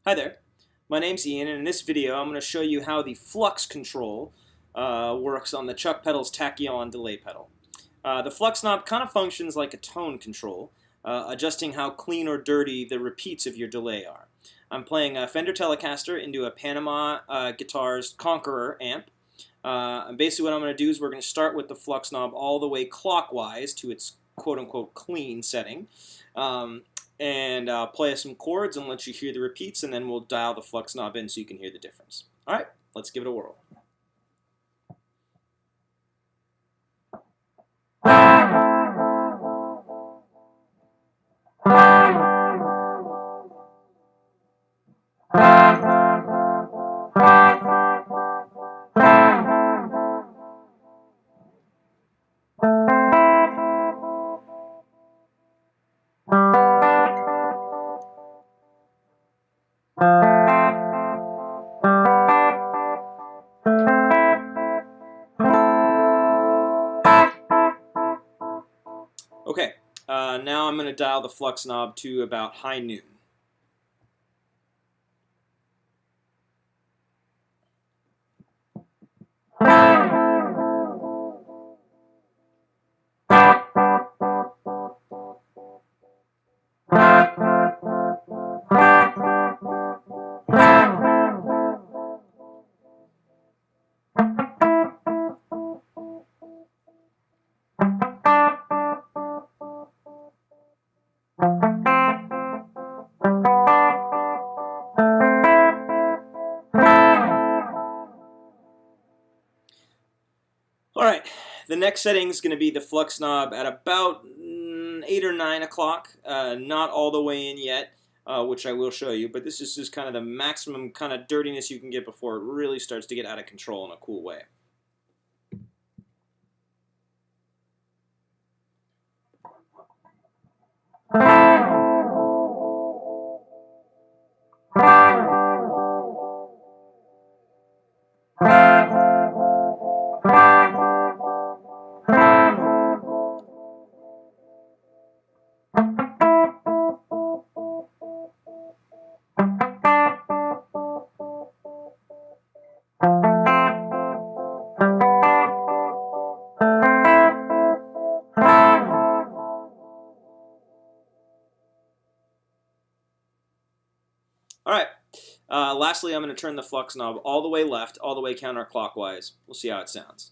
Hi there, my name's Ian, and in this video I'm going to show you how the flux control works on the Chuck pedal's Tachyon Delay pedal. The flux knob kind of functions like a tone control, adjusting how clean or dirty the repeats of your delay are. I'm playing a Fender Telecaster into a Panama Guitars Conqueror amp. And basically what I'm going to do is we're going to start with the flux knob all the way clockwise to its quote-unquote clean setting. And play us some chords and let you hear the repeats, and then we'll dial the flux knob in so you can hear the difference. All right, let's give it a whirl. Okay, now I'm going to dial the flux knob to about high noon. All right, the next setting is going to be the flux knob at about 8 or 9 o'clock, not all the way in yet, which I will show you, but this is just kind of the maximum kind of dirtiness you can get before it really starts to get out of control in a cool way. All right, lastly I'm going to turn the flux knob all the way left, all the way counterclockwise. We'll see how it sounds.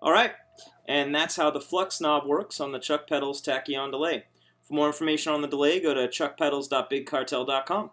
All right, and that's how the flux knob works on the Chuck Pedals Tachyon Delay. For more information on the delay, go to chuckpedals.bigcartel.com.